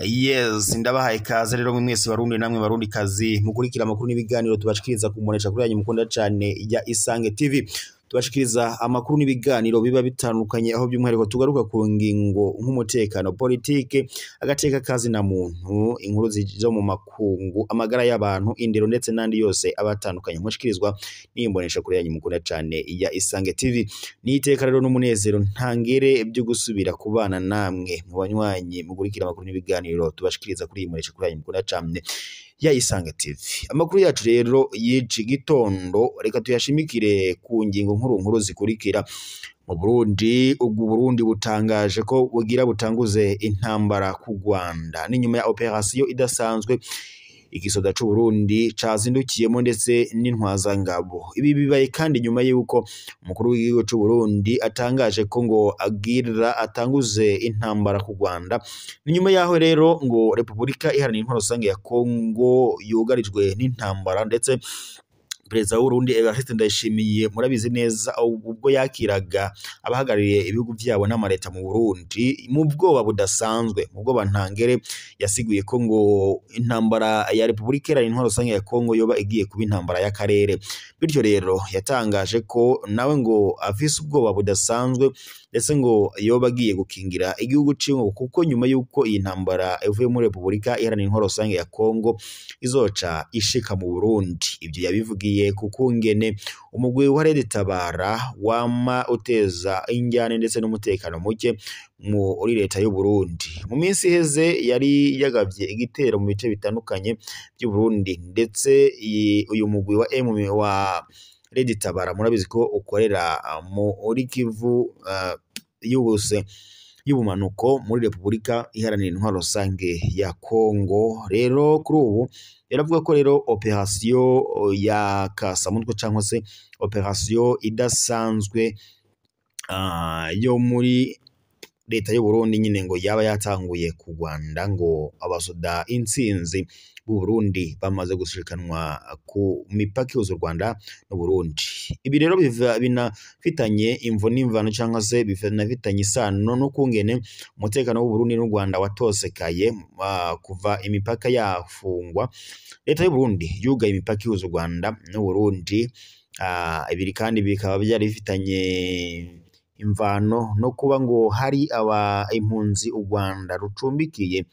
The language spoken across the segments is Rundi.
Yes, ndabahaye ikaze rero mwese barundi namwe barundi kazi mukurikira amakuru n'ibiganiro tubashikiriza kumunesha kuri yanyu mukunda cyane ya Isange TV. Tubashikiriza amakuru n'ibiganiro biba bitandukanye aho by'umwihariko tugaruka ku ngingo nk'umutekano, politike, agateka kazi na muntu, inkuru zo mu makungu, amagara y'abantu, indero ndetse n'andi yose abatandukanye mushikirizwa n'imbonesha kuri yanyu mukunda cyane ya Isange TV. Ni iteka rero n'umunezero ntangere byo gusubira kubana namwe mu banywanyi mukurikira amakuru n'ibiganiro tubashikiriza kuri imbonesha kuri yanyu mukunda cyane ya Isange TV. Amakuru yacu rero y'iki gitondo reka tuyashimikire ku ngingo nkuru zikurikira. Mu Burundi, Burundi butangaje ko bugira butanguze intambara ku Rwanda n'inyuma ya operation idasanzwe igisoda c'u Burundi cazindukiyemo ndetse n'intwazangabo. Ibi bibaye kandi nyuma yuko umukuru w'igihugu c'u Burundi atangaje ko ngo atanguze intambara ku Rwanda. Nyuma yaho rero ngo Republika Iharanira Intwaro Rusange ya Kongo yugarijwe n'intambara, ndetse Perezida w'Urundi Evariste Ndayishimiye murabizi neza ubwo yakiraga abahagarariye ibihugu byabo n'amareta mu Burundi mu bwoba budasanzwe, mu bwoba ntangere yasiguye ko ngo intambara ya Republika Iharanira Intwaro Rusange ya Kongo yoba igiye kuba intambara y'akarere. Bityo rero yatangaje ko nawe ngo afise ubwoba budasanzwe ndetse ngo yoba agiye gukingira igihugu ciwe, kuko nyuma yuko iyi ntambara ivuye muri Republika Iharanira Intwaro Rusange ya Kongo izoca ishika mu Burundi. Ibyo yabivugiye kukungene umugwi wa Red Tabara wama uteza injyane ndetse n'umutekano muke muri leta y'u Burundi. Mu minsi heze yari yagavye igitero mu bice bitandukanye by'u Burundi, ndetse uyu mugwi wa Red Tabara murabizi ko ukorera muri Kivu y'ubumanuko muri Republika Iharanira Intwaro Rusange ya Kongo. Rero kuri ubu yaravuga ko rero operation ya Kasamutwe cyangwa se operation idasanzwe yo muri leta y'u Burundi nyine ngo yaba yatanguye ku Rwanda, ngo abasoda intsinzi b'u Burundi bamaze gushikanwa ku mipaka y'u Rwanda n'u Burundi. Ibi rero binafitanye imvo n'imvano cyangwa se binafitanye isano no kungene umutekano w'u Burundi n'u Rwanda watosekaye kuva imipaka yafungwa. Leta y'u Burundi yugaye imipaka y'u Rwanda n'u Burundi. Ibiri kandi bikaba byari bifitanye imvano no kuba ngo hari impunzi u Rwanda rucumbikiye.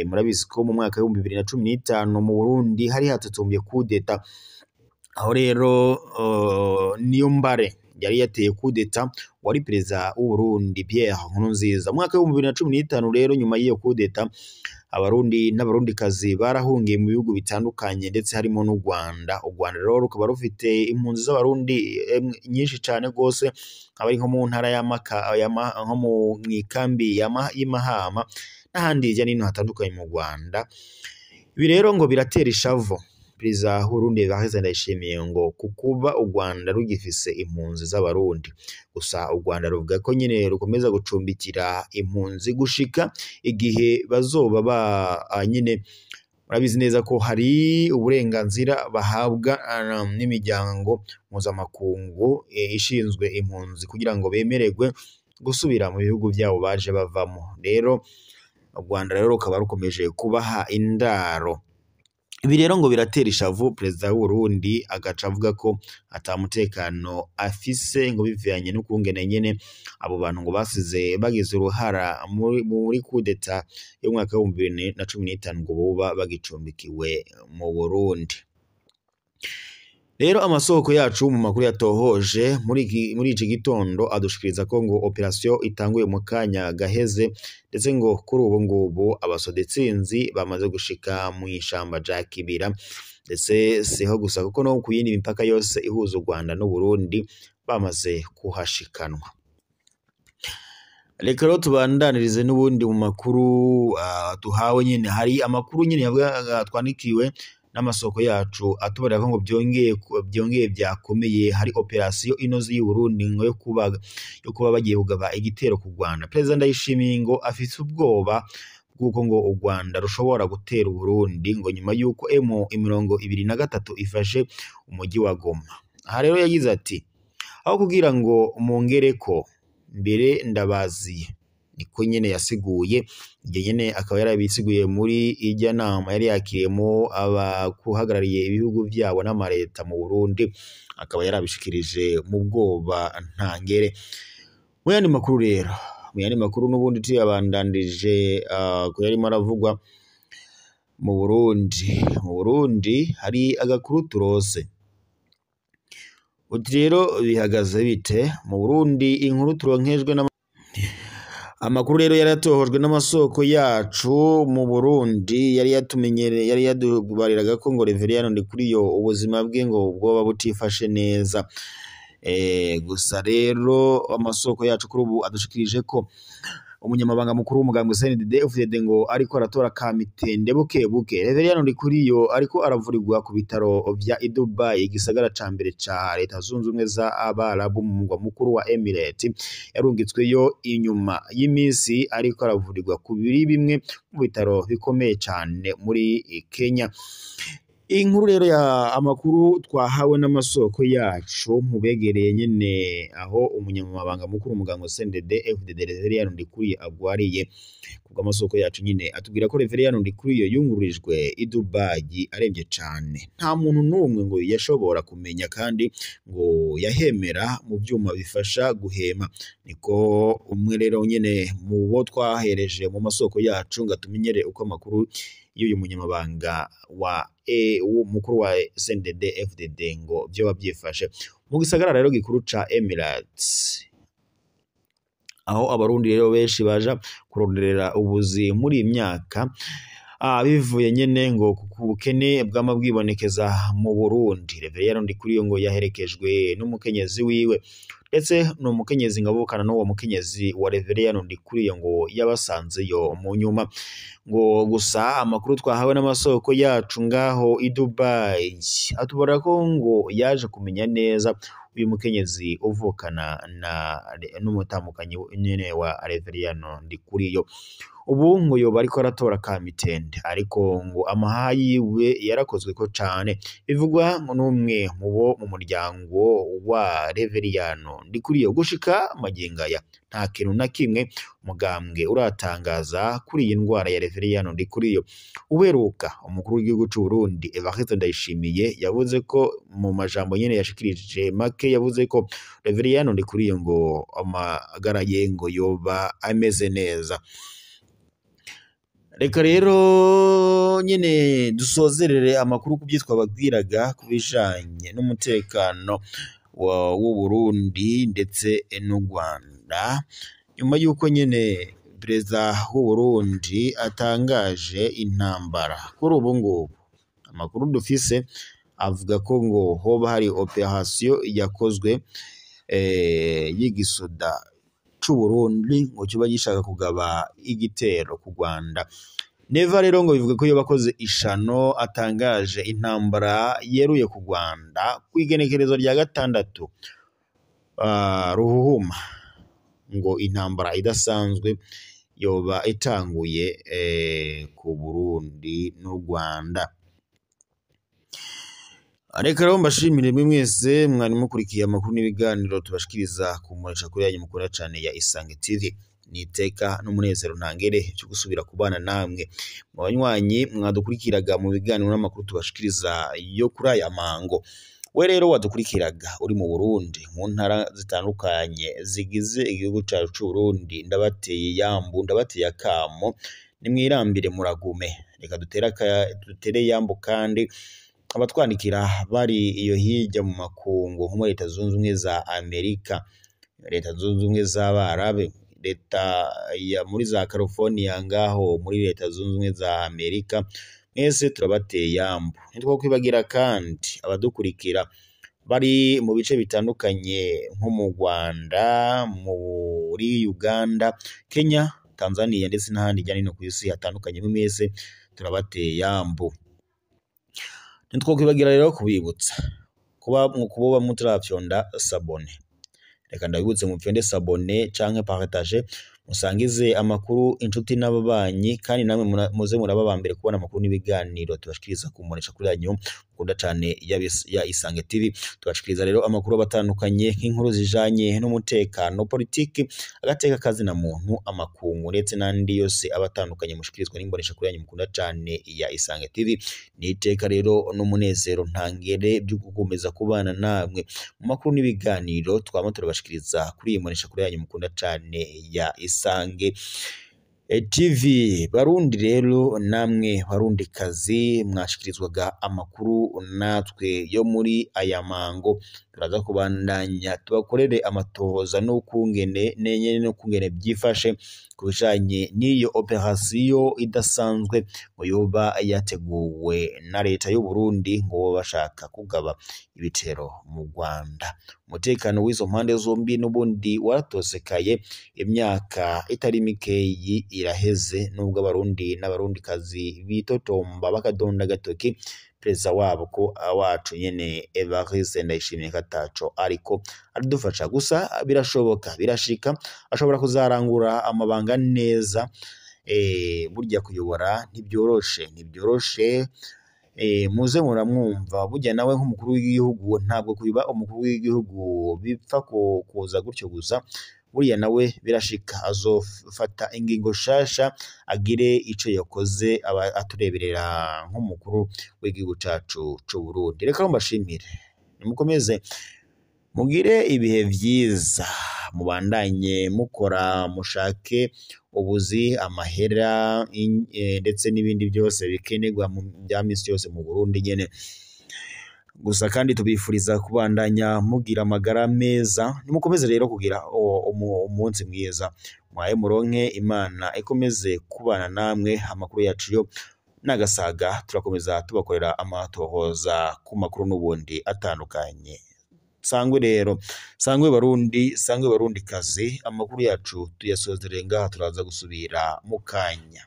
Murabizi ko mu mwaka wa 2015 mu Burundi hari hatutumbiye kudeta, aho rero Niyombare yari yateye kudeta wari perezida w'u Burundi Pierre Nkurunziza. Mu mwaka wa 2015 rero nyuma y'iyo kudeta abarundi n'abarundikazi barahungiye mu bihugu bitandukanye ndetse harimo n'u Rwanda. U Rwanda rero rukaba rufite impunzi z'abarundi nyinshi cyane gose, abari nko mu ntara nko mu ikambi y'Imahama n'ahandi hirya no hino hatandukanye mu Rwanda. Ibi rero ngo biratera ishavu Perezida w'Urundi Evariste Ndayishimiye ngo kukuba u Rwanda rugifise impunzi z'abarundi. Gusa u Rwanda ruvuga ko nyine rukomeza gucumbikira impunzi gushika igihe bazoba nyine murabizi neza ko hari uburenganzira bahabwa n'imiryango mpuzamakungu ishinzwe impunzi kugira ngo bemererwe gusubira mu bihugu byabo baje bavamo. Rero u Rwanda rero rukaba rukomeje kubaha indaro. Ibi rero ngo biratera ishavu Perezida w'Urundi agaca avuga ko atamutekano afise, ngo bivanye n'ukungene nyene abo bantu ngo basize bagize uruhara muri kudeta y'umwaka wa 2015 ngo boba bagicumbikiwe mu Burundi. Rero amasoko yacu mu makuru yatohoje muri iki gitondo adushikiriza ko ngo operation itanguye mu kanya gaheze, ndetse ngo kuri ubu ngubu abasodetsinzi bamaze gushika mu ishamba rya Kibira. Ndetse siho gusa kuko no ku yindi mipaka yose ihuza u Rwanda n'u Burundi bamaze kuhashikanwa. Reka rero tubandanirize n'ubundi mu makuru tuhawe nyine. Hari amakuru nyine twandikiwe n'amasoko yacu atubarira ko ngo byongeye byakomeye. Hari operation inoze y'u Burundi ngo yo kuba bagiye kugaba igitero ku Rwanda. Perezida Ndayishimiye ngo afite ubwoba bw'uko ngo u Rwanda rushobora gutera u Burundi ngo nyuma y'uko M23 ifashe umujyi wa Goma. aha rero yagize ati aho kugira ngo mongereko mbere ndabaziye, niko nyene yasiguye. Ibyo nyene akaba yarabisiguye muri ijya nama yari yakiriyemo abakuhagarariye ibihugu byabo n'amareta mu Burundi, akaba yarabishikirije mu bwoba ntangere. Mu yandi makuru rero, mu yandi makuru n'ubundi tuyabandanije ko yarimo aravugwa mu Burundi. Mu Burundi hari agakuru turose. Uti rero bihagaze bite mu Burundi? Inkuru turonkejwe amakuru rero yaratohojwe n'amasoko yacu mu Burundi, yari yadubariraga ko ngo Reverien Ndikuriyo ubuzima bwe ngo bwoba butifashe neza. Gusa rero amasoko yacu kuri ubu adushikirije ko umunyamabanga mukuru w'umugambwe CNDD-FDD ngo ariko aratora kamitende buke buke. Reverien Ndikuriyo ariko aravurirwa ku bitaro vya Dubai, igisagara ca mbere ca Leta Zunze Ubumwe za Abarabu mu mugwa mukuru wa Emirates. Yarungitsweyo inyuma y'imisi ariko aravurirwa ku bimwe mu bitaro bikomeye cyane muri Kenya. Inkuru rero ya amakuru twahawe n'amasoko yacu mubegereye nyene aho umunyamabanga mukuru umuganga CNDD-FDD Reverien Ndikuriyo agwariye. Kubwo amasoko yacu nyine atubwira ko Reverien Ndikuriyo yungururijwe i Dubai aremye cyane, nta muntu n'umwe ngo yashobora kumenya kandi ngo yahemera mu byuma bifasha guhema. Niko umwe rero nyene mu bo twahereje mu masoko yacu ngo atumenyere uko amakuru y'uyu munyamabanga wa mukuru wa CNDD-FDD ngo byo babyifashe mu gisagara rero gikuru ca Emirates, aho abarundi rero benshi baja kuronderera ubuzi muri imyaka bivuye nyene ngo ku bukene bwama bwibonekeza mu Burundi. Reverien Ndikuriyo ngo yaherekejwe n'umukenyezi wiwe, ndetse n'umukenyezi ngabukana n'uwo mukenyezi wa Reverien Ndikuriyo ngo yabasanzeyo mu nyuma. Ngo gusa amakuru twahawe n'amasoko yacu ngaho i Dubai atubara ko ngo yaje kumenya neza uyu mukenyezi uvukana n'umutamukanyi nyene wa Reverien Ndikuriyo. Ubu ngo yoba ariko aratora kamitende, ariko ngo amaha yiwe yarakozwe ko cane. Bivugwa ngo n'umwe mu bo mu muryango wa Reverien Ndikuriyo gushika magengaya nta kintu na kimwe umugambwe uratangaza kuri iyi ndwara ya Reverien Ndikuriyo. Uheruka umukuru w'igihugu cy'u Burundi Evariste Ndayishimiye yavuze ko mu majambo nyene yashikirije make, yavuze ko Reverien Ndikuriyo ngo amagara ye ngo yoba ameze neza. Reka rero nyene dusozerere amakuru kubyitwa bagwiraga kubijanye n'umutekano w'u Burundi ndetse n'u Rwanda, nyuma yuko nyene perezida w'u Burundi atangaje intambara. Kuri ubu ngubu amakuru dufise avuga ko ngo hoba hari operation yakozwe y'igisoda c'u Burundi ngo kiba gishaka kugaba igitero ku Rwanda. Neva rero ngo bivuga ko iyo bakoze ishano atangaje intambara yeruye ku Rwanda ku igenekerezo rya 6 Ruhuhuma, ngo intambara idasanzwe yoba itanguye ku Burundi n'u Rwanda. Reka rero mbashimire mwese mwari mukurikiye amakuru n'ibiganiro tubashikiriza ku murisha kuri yanyu mukora cyane ya Isange TV. Niteka n'umunezero ntangere cyo gusubira kubana namwe mu banywanyi mwadukurikiraga mu biganiro n'amakuru tubashikiriza yo kuri aya mango. We rero wadukurikiraga uri mu Burundi mu ntara zitandukanye zigize igihugu cyacu cy'u Burundi, ndabateye yambu ndabateye akamo nimwirambire muragume. Reka dutere yambu kandi abatwandikira bari iyo hirya mu makungu nko muri Leta Zunze Ubumwe za Amerika, Leta Zunze Ubumwe z'Abarabe, leta ya muri za California ngaho muri Leta Zunze Ubumwe za Amerika, mwese turabateye yambu. Ntitwokwibagira kandi abadukurikira bari mu bice bitandukanye nko mu Rwanda, muri Uganda, Kenya, Tanzania ndetse n'ahandi hirya no hino ku isi hatandukanye, mwese turabateye yambu. Ntitwokwibagira rero kubibutsa kuba mutarafyonda sabone. Reka ndabibutse mupfende sabone canke partage, musangize amakuru inshuti n'ababanyi, kandi namwe muze murababambere kubona amakuru n'ibiganiro tubashikiriza ku murisha kuri yanyu. mukunda cane ya Isange TV. Tubashikiriza rero amakuru batandukanye nk'inkuru zijanye n'umutekano, politiki, agateka kazi na muntu, amakungu ndetse n'andi yose abatandukanye mushikirizwa n'imbonesha kuri yanyu mukunda cane ya Isange TV. Niteka rero n'umunezero ntangere byo gukomeza kubana namwe mu makuru n'ibiganiro twama turabashikiriza kuri iyi mbonesha kuri yanyu mukunda cane ya Isange TV. Barundi rero namwe barundi kazi mwashikirizwaga amakuru natwe yo muri aya mango, turaza kubandanya tubakorere amatohoza n'ukungene nenye n'ukungene byifashe kubijanye n'iyo operation idasanzwe ngo yoba yateguwe na leta y'u Burundi ngo bashaka kugaba ibitero mu Rwanda. Umutekano w'izo mpande zombi n'ubundi waratosekaye, imyaka itari mikeyi iraheze nubwo abarundi n'abarundi kazi bitotomba bakadonda gatoki perezida wabo ko wacu nyene Evariste Ndayishimiye kataco ariko aradufasha. Gusa birashoboka, birashika ashobora kuzarangura amabanga neza. Burya kuyobora ntibyoroshe muze muramwumva. Burya nawe nk'umukuru w'igihugu ntabwo kubiba umukuru w'igihugu bipfa kuza gutyo gusa. Buriya nawe birashika azofata ingingo shasha agire ico yakoze atureberera nk'umukuru w'igihugu cacu c'u Burundi. Reka mbashimire, nimukomeze mugire ibihe vyiza, mubandanye mukora, mushake ubuzi, amahera ndetse n'ibindi byose bikenerwa mu bya misi yose mu Burundi nyene. Gusa kandi tubifuriza kubandanya mugira amagara meza. Nimukomeze rero kugira umunsi mwiza, mwaye muronke, Imana ikomeze kubana namwe. Amakuru yacu yo nagasaga turakomeza tubakorera amatohoza ku makuru n'ubundi atandukanye. Sangwe rero, sangwe barundi kazi, amakuru yacu tuyasozereye ngaha, turaza gusubira mu kanya.